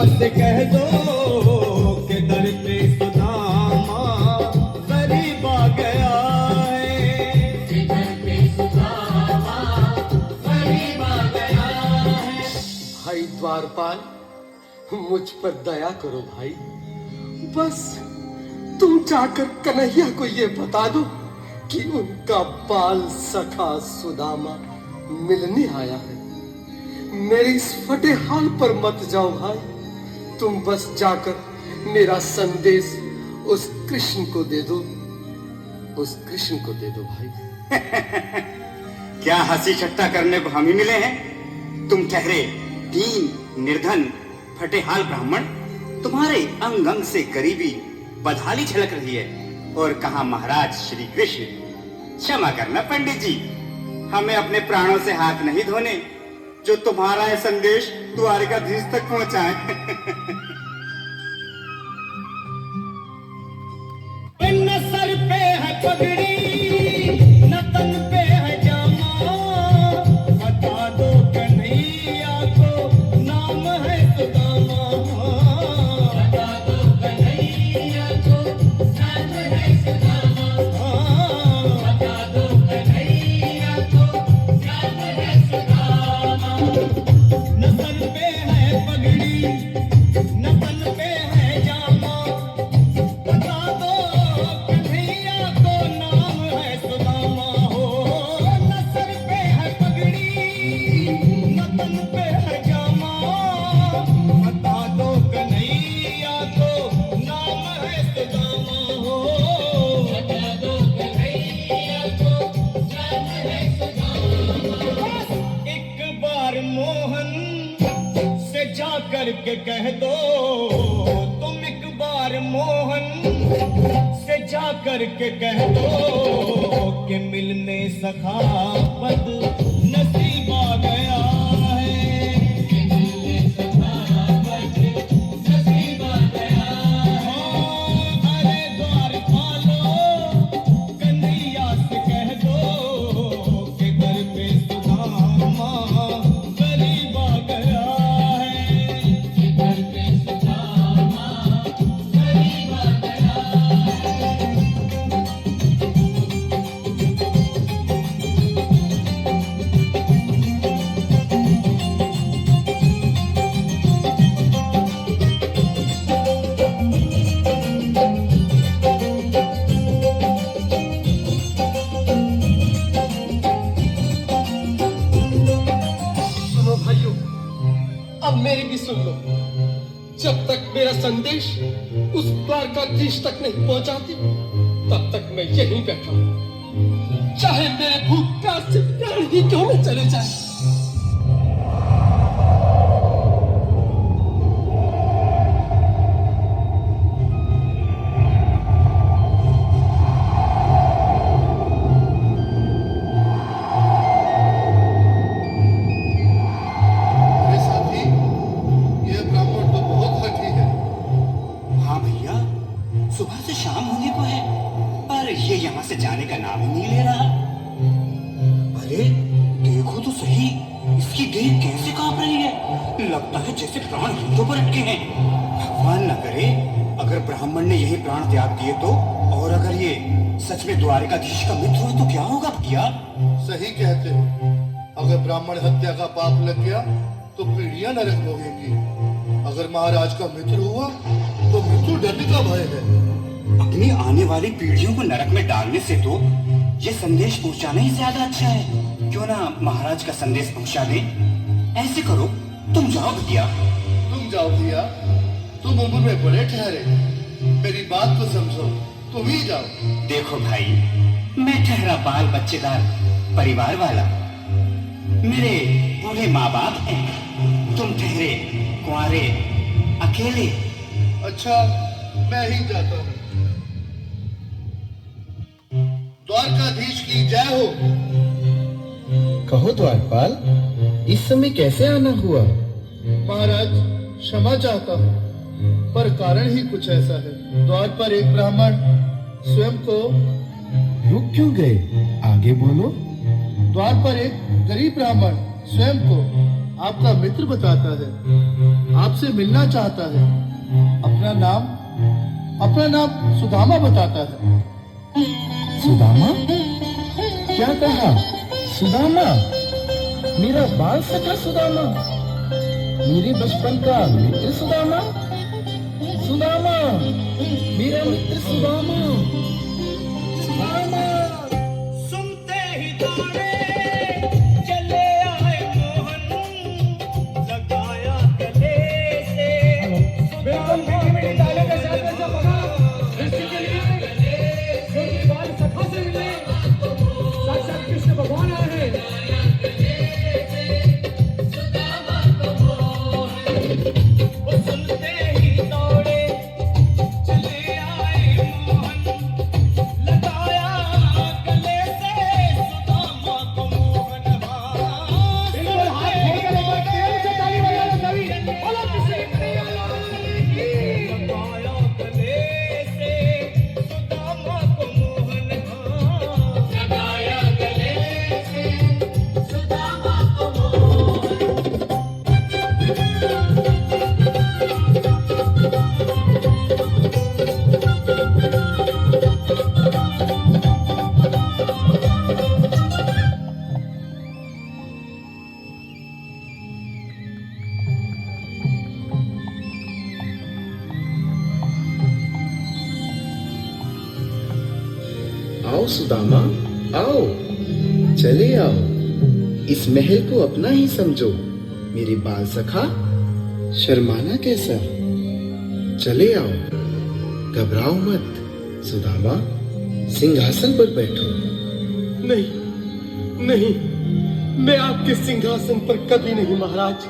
से कह दो कि दर पे सुदामा गरीब आ गया है, दर पे सुदामा गरीब आ गया है। भाई द्वारपाल, मुझ पर दया करो भाई। बस तुम जाकर कन्हैया को ये बता दो कि उनका बाल सखा सुदामा मिलने आया है। मेरे इस फटे हाल पर मत जाओ भाई। तुम बस जाकर मेरा संदेश उस कृष्ण को दे दो, उस कृष्ण को दे दो भाई। क्या हंसी ठट्टा करने को हम ही मिले हैं? तुम ठहरे दीन निर्धन फटे हाल ब्राह्मण, तुम्हारे अंग अंग से गरीबी बदहाली झलक रही है। और कहा महाराज श्री कृष्ण। क्षमा करना पंडित जी, हमें अपने प्राणों से हाथ नहीं धोने जो तुम्हारा यह संदेश द्वारकाधीश तक पहुंचाए। न सर पे है पगड़ी, न तन पे है जामा, बता दो कन्हैया को नाम है सुदामा, बता दो कन्हैया को नाम है सुदामा, बता दो कन्हैया को नाम है सुदामा। न सर पे है पगड़ी, न तन पे है जामा, बता दो कन्हैया को नाम है सुदामा हो। न सर पे है पगड़ी, न तन पे है जामा, बता दो कन्हैया को नाम है सुदामा हो, बता दो कन्हैया को नाम है सुदामा। एक बार मोहन से जा करके कह दो, तुम एक बार मोहन से जा करके कह दो कि मिलने सखा पद नसीब आ गया है, मिलने सखा पद नसीब आ गया है। अरे द्वारपालो, कन्हैया से कह दो कि दर पे सुदामा गरीब आ गया है, दर पे सुदामा गरीब आ गया है। सुनो भाइयों, अब मेरी भी सुन लो। जब तक मेरा संदेश उस द्वारकाधीश तक नहीं पहुंचाती, तब तक मैं यहीं बैठा हूं, चाहे मेरे भूख प्यास से प्राण ही क्यों न चले जाए। अरे साथी, ये ब्राह्मण तो बहुत हठी है। हाँ भैया, सुबह से शाम होने को है, पर ये यहाँ से जाने का नाम ही नहीं ले रहा। अरे देखो तो सही, इसकी देह कैसे कांप रही है। लगता है जैसे प्राण हाथों पर अटके हैं। भगवान न करे अगर ब्राह्मण ने यही प्राण त्याग दिए तो, और अगर ये सच में द्वारकाधीश का मित्र हो तो क्या होगा भैया? सही कहते हो। अगर ब्राह्मण हत्या का पाप लग गया तो पीढ़ियां नरक भोगेंगी। अगर महाराज का मित्र हुआ तो मृत्यु डरने का भय है। अपनी आने वाली पीढ़ियों को नरक में डालने से तो ये संदेश पहुंचाना ही ज्यादा अच्छा है। क्यों ना महाराज का संदेश पहुंचा दे। ऐसे करो, तुम जाओ भैया। तुम जाओ भैया, तुम उम्र में बड़े ठहरे, मेरी बात तो समझो, तुम ही जाओ। देखो भाई, मैं ठहरा बाल बच्चेदार परिवार वाला, मेरे बूढ़े माँ बाप हैं। तुम ठहरे कुंवारे अकेले। अच्छा, मैं ही जाता हूँ। द्वारकाधीश की जय हो। कहो द्वारपाल, इस समय कैसे आना हुआ? महाराज, क्षमा चाहता हूँ, पर कारण ही कुछ ऐसा है। द्वार पर एक ब्राह्मण स्वयं को रुक क्यों गए? आगे बोलो। द्वार पर एक गरीब ब्राह्मण स्वयं को आपका मित्र बताता है, आपसे मिलना चाहता है। अपना नाम सुदामा बताता है। सुदामा? क्या कहा? सुदामा? मेरा बाल सखा सुदामा? मेरे बचपन का मित्र सुदामा? सुदामा, मेरा मित्र सुदामा। सुदामा। सुनते ही दौड़े चले आए मोहन, लगाया गले से बिल्कुल मीठी मीठी तालियों के साथ ऐसा बना दृष्टि के लिए जो कि बाल सखा से मिले, साक्षात कृष्ण भगवान आए हैं। वो सुनते ही दौड़े चले आए मोहन, लगाया गले से सुदामा को मोहन। बिल्कुल हाथ खोलकर एक बार प्रेम से ताली बजा दो सभी। बोलो किसी कन्हैया लाल की। लगाया गले से सुदामा को मोहन, लगाया गले से सुदामा को मोहन। आओ सुदामा, आओ, चले आओ। इस महल को अपना ही समझो। मेरे बाल सखा, शर्माना कैसा? चले आओ, घबराओ मत। सुदामा, सिंहासन पर बैठो। नहीं नहीं, मैं आपके सिंहासन पर कभी नहीं महाराज।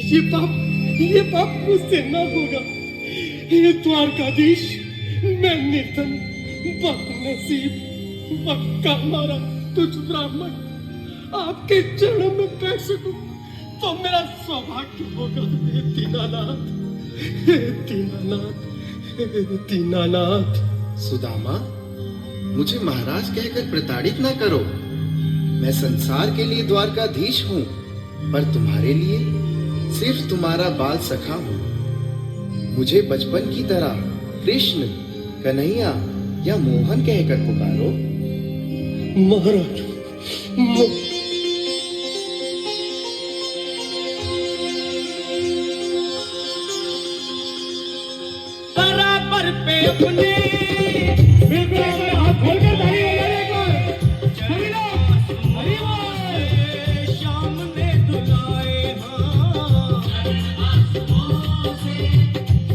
ये पाप मुझसे न होगा। ये द्वारकाधीश, मैं निर्धन, बदनसीब, बक्का मारा तुझ ब्राह्मण आपके चरणों में बैठ सकूं तो मेरा सौभाग्य होगा। हे दीनानाथ, हे दीनानाथ, हे दीनानाथ। सुदामा, मुझे महाराज कहकर प्रताड़ित ना करो। मैं संसार के लिए द्वारकाधीश हूँ, पर तुम्हारे लिए सिर्फ तुम्हारा बाल सखा हूँ। मुझे बचपन की तरह कृष्ण, कन्हैया या मोहन कहकर पुकारो। महाराज, बराबर पे अपने बिल्कुल अपने हाथ खोलकर ताली बजाइए एक बार। सभी लोग हरि बोल। शाम ने दुलाए,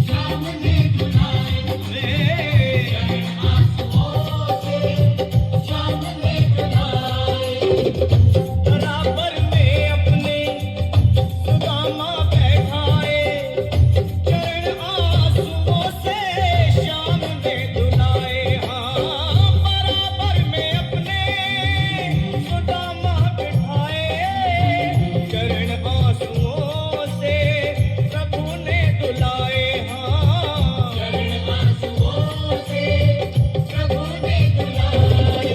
शाम ने दुलाए, शाम ने दुलाए। बराबर में अपने सुदामा बैठाए, चरण आंसुओं से शाम ने दुलाए। बराबर में अपने सुदामा बैठाए, चरण आंसुओं से प्रभु ने दुलाए। चरण आंसुओं से प्रभु ने दुलाए।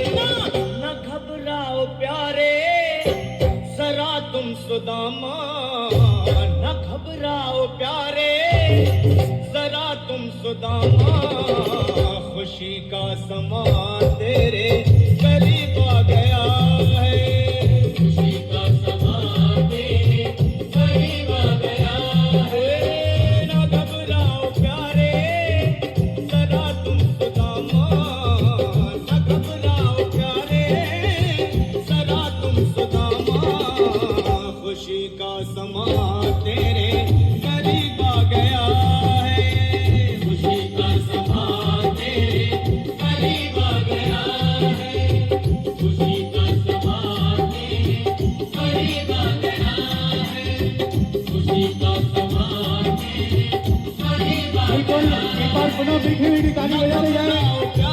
न घबराओ प्यारे, जरा तुम सुदामा, न घबराओ प्यारे, जरा तुम सुदामा। खुशी का समा तेरे करीब आ गया है, खुशी का समा तेरे करीब आ गया है। न घबराओ प्यारे, जरा तुम सुदामा, न घबराओ प्यारे, जरा तुम सुदामा। खुशी का समा तेरे करीब आ गया है, खुशी का समा तेरे करीब आ गया है, खुशी का समा तेरे करीब आ गया है, खुशी का समा तेरे करीब आ गया है। बिल्कुल एक बार पुनः मीठी मीठी ताली बजाने जा रहे हैं।